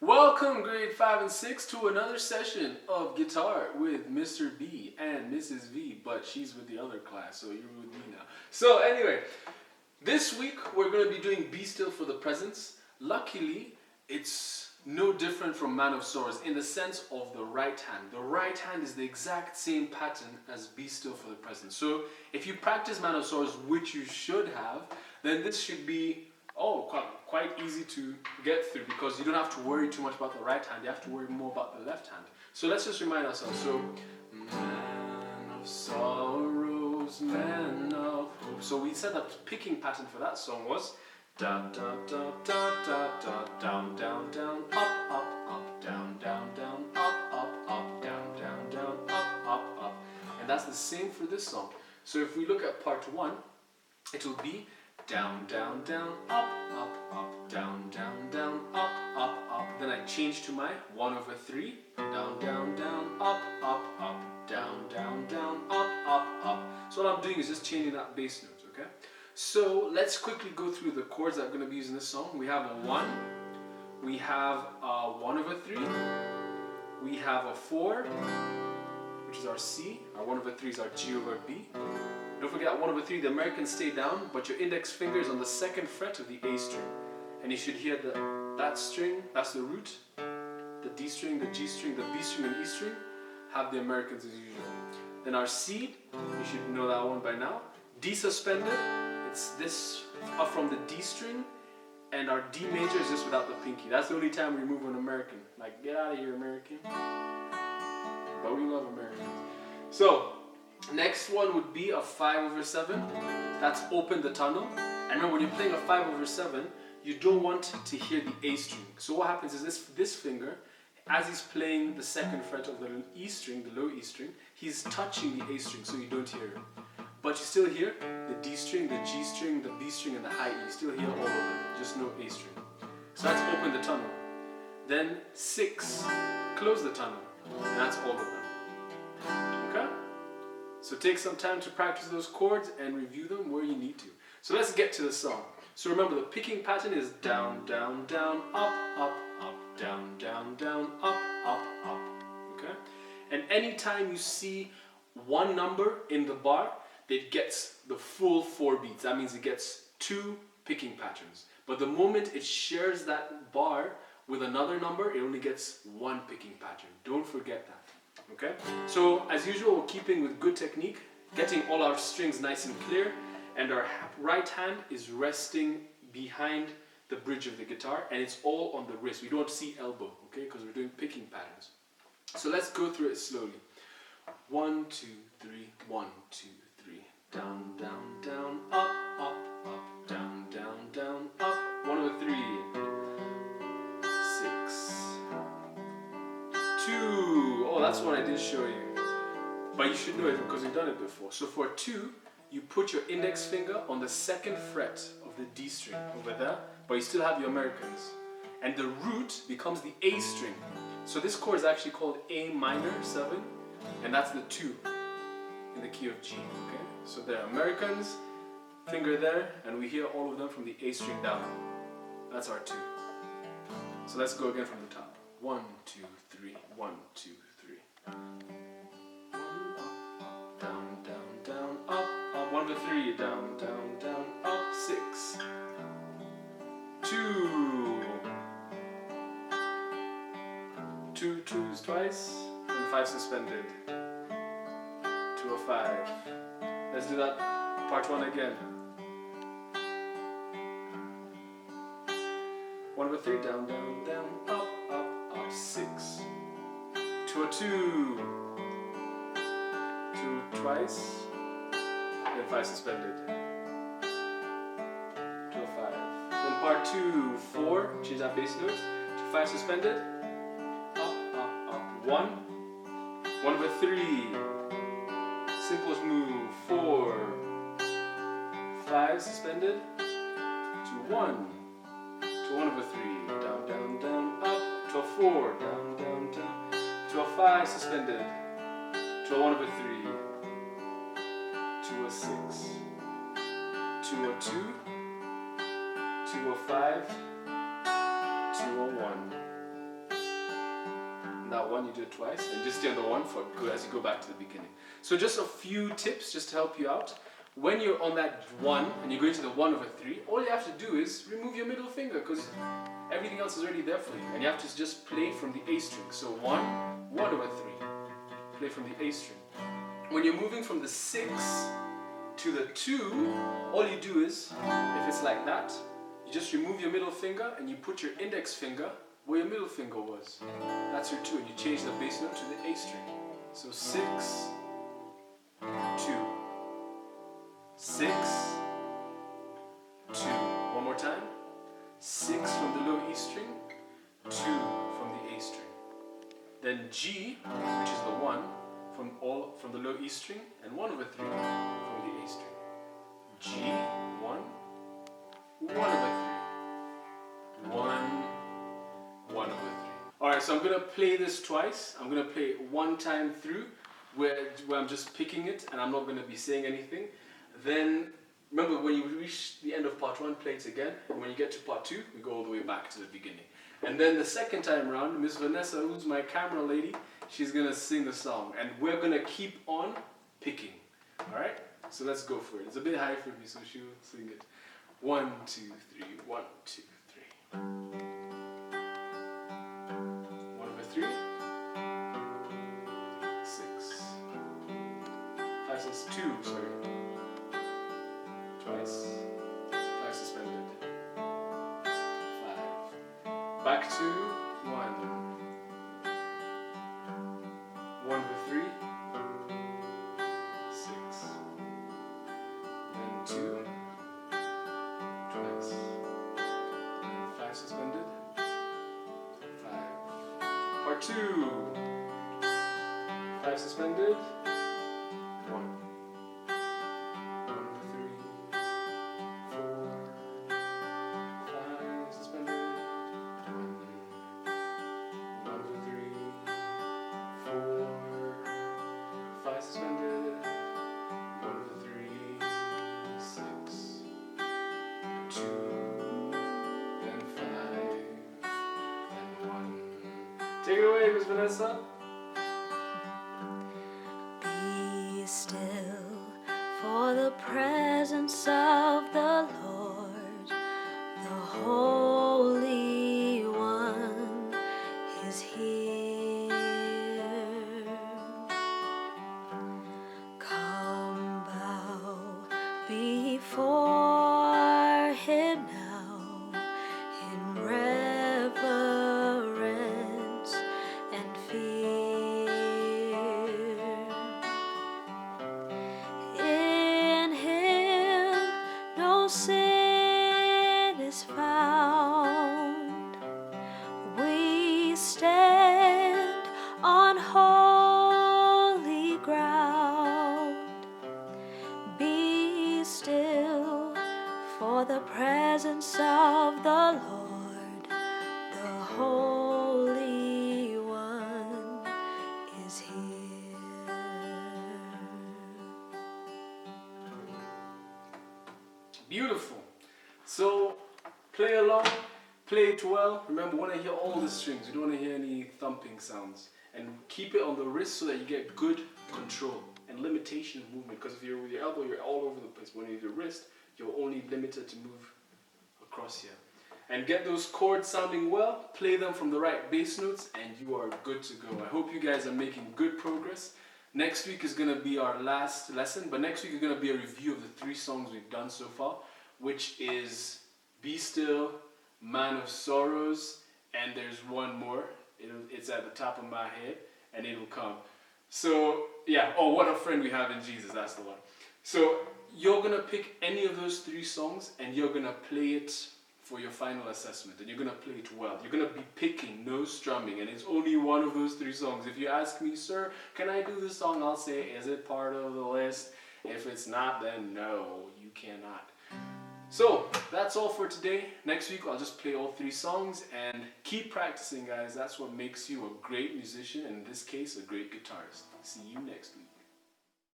Welcome, grade 5 and 6, to another session of guitar with Mr. B and Mrs. V, but she's with the other class, so you're with me now. So anyway, this week we're going to be doing Be Still for the Presence. Luckily, it's no different from Man of Swords in the sense of the right hand. The right hand is the exact same pattern as Be Still for the Presence. So if you practice Man of Swords, which you should have, then this should be quite easy to get through because you don't have to worry too much about the right hand. You have to worry more about the left hand. So let's just remind ourselves. So, man of sorrows, man of hope. So we said that picking pattern for that song was da da da da da da down down down up up up down down down up up down down down up up. And that's the same for this song. So if we look at part 1, it will be down, down, down, up, down, down, down, up. Then I change to my 1/3, down, down, down, up, down, down, down, up. So what I'm doing is just changing that bass note, okay? So let's quickly go through the chords that I'm going to be using in this song. We have a 1, we have a 1/3, we have a 4, which is our C, our 1/3 is our G/B. Don't forget that 1/3, the Americans stay down, but your index finger is on the 2nd fret of the A string. And you should hear that string, that's the root, the D string, the G string, the B string, and E string have the Americans as usual. Then our C, you should know that one by now. D suspended, it's this up from the D string, and our D major is just without the pinky. That's the only time we move an American. Like, get out of here, American. But we love Americans. So, next one would be a 5/7. That's open the tunnel. And remember, when you're playing a 5/7, you don't want to hear the A string. So what happens is this finger, as he's playing the 2nd fret of the E string, the low E string, he's touching the A string, so you don't hear it. But you still hear the D string, the G string, the B string, and the high E. You still hear all of them, just no A string. So that's open the tunnel. Then 6, close the tunnel. And that's all of them. Okay? So take some time to practice those chords and review them where you need to. So let's get to the song. So remember, the picking pattern is down, down, down, up, down, down, down, up. Okay? And anytime you see one number in the bar, it gets the full 4 beats. That means it gets 2 picking patterns. But the moment it shares that bar with another number, it only gets 1 picking pattern. Don't forget that. Okay? So as usual, we're keeping with good technique, getting all our strings nice and clear, and our right hand is resting behind the bridge of the guitar, and it's all on the wrist. We don't see elbow, okay? Because we're doing picking patterns. So let's go through it slowly. 1, 2, 3, 1, 2, 3. Down, down, down, up, down, down, down, up. 1/3. 6. 2. Oh, that's one I didn't show you. But you should know it because you've done it before. So for 2, you put your index finger on the 2nd fret of the D string over there, but you still have your Americans. And the root becomes the A string. So this chord is actually called A minor 7, and that's the 2 in the key of G. Okay? So there are Americans, finger there, and we hear all of them from the A string down. That's our 2. So let's go again from the top. 1, 2, 3, 1, 2, 3. Down, down, down, up, 1/3, down, down, down, up, 6. 2. 2 2s twice, and 5 suspended. 2/5. Let's do that part 1 again. 1/3, down, down, down, up, 6. 2/2. 2 twice, then 5 suspended. 2/5. Then part 2, 4, change that bass note to 5 suspended. Up. 1. 1/3. Simplest move. 4. 5 suspended. To 1. To 1/3. Down, down, down, up. To a 4. Down, down, down. To a 5 suspended. To a 1/3. To a 6. To a 2. To a 5. To a 1. that one, you do it twice, and just stay on the one for good as you go back to the beginning. So just a few tips just to help you out. When you're on that one and you're going to the 1/3, all you have to do is remove your middle finger because everything else is already there for you. And you have to just play from the A string. So 1/3. Play from the A string. When you're moving from the 6 to the 2, all you do is, if it's like that, you just remove your middle finger and you put your index finger where your middle finger was. That's your 2, and you change the bass note to the A string. So 6, 2. 6, 2. One more time. 6 from the low E string, 2 from the A string. Then G, which is the 1, from the low E string, and 1/3 from the A string. G, 1, 1/3. 1, 1/3. Alright, so I'm going to play this twice. I'm going to play it one time through where I'm just picking it and I'm not going to be saying anything. Then, remember when you reach the end of part 1, play it again. And when you get to part 2, we go all the way back to the beginning. And then the second time around, Miss Vanessa, who's my camera lady, she's going to sing the song. And we're going to keep on picking. Alright? So let's go for it. It's a bit high for me, so she'll sing it. 1, 2, 3, 1, 2, 3. 1/3. 6. 5 says 2, sorry. Twice. 5 suspended. 5. Back to 1. 1/3. 6. Then 2. Twice. 5 suspended. 5. Part 2. 5 suspended. 1. 1/3. 4. 5 suspended. 1. 1/3. 4. 5 suspended. 1/3. 6. 2. Then 5. Then 1. Take it away, Miss Vanessa. Be still, for the presence of the Lord, the Holy One, is here. Come bow before Him now in reverence and fear. In Him no sin is found. We stand on holy ground. Be still, for the presence of the Lord, the Holy One, is here. Beautiful. So play along, play it well. Remember, we want to hear all the strings. We don't want to hear any thumping sounds. And keep it on the wrist so that you get good control and limitation of movement. Because if you're with your elbow, you're all over the place. When you have your wrist, you're only limited to move across here. And get those chords sounding well, play them from the right bass notes, and you are good to go. I hope you guys are making good progress. Next week is going to be our last lesson, but next week is going to be a review of the 3 songs we've done so far, which is Be Still, Man of Sorrows, and there's one more. It's at the top of my head, and it will come. So, yeah, oh, What a Friend We Have in Jesus, that's the one. So, you're going to pick any of those 3 songs, and you're going to play it for your final assessment, and you're going to play it well. You're going to be picking, no strumming, and it's only one of those 3 songs. If you ask me, sir, can I do this song? I'll say, is it part of the list? If it's not, then no, you cannot. So, that's all for today. Next week, I'll just play all 3 songs, and keep practicing, guys. That's what makes you a great musician, and in this case, a great guitarist. See you next week.